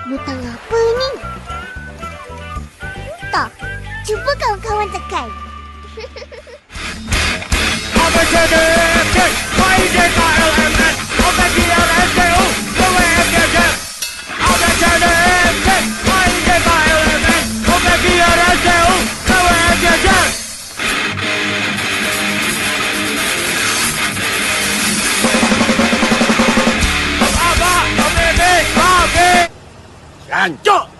Butang apa ni? Tak, cuba kawan-kawan tekan. Jancuk!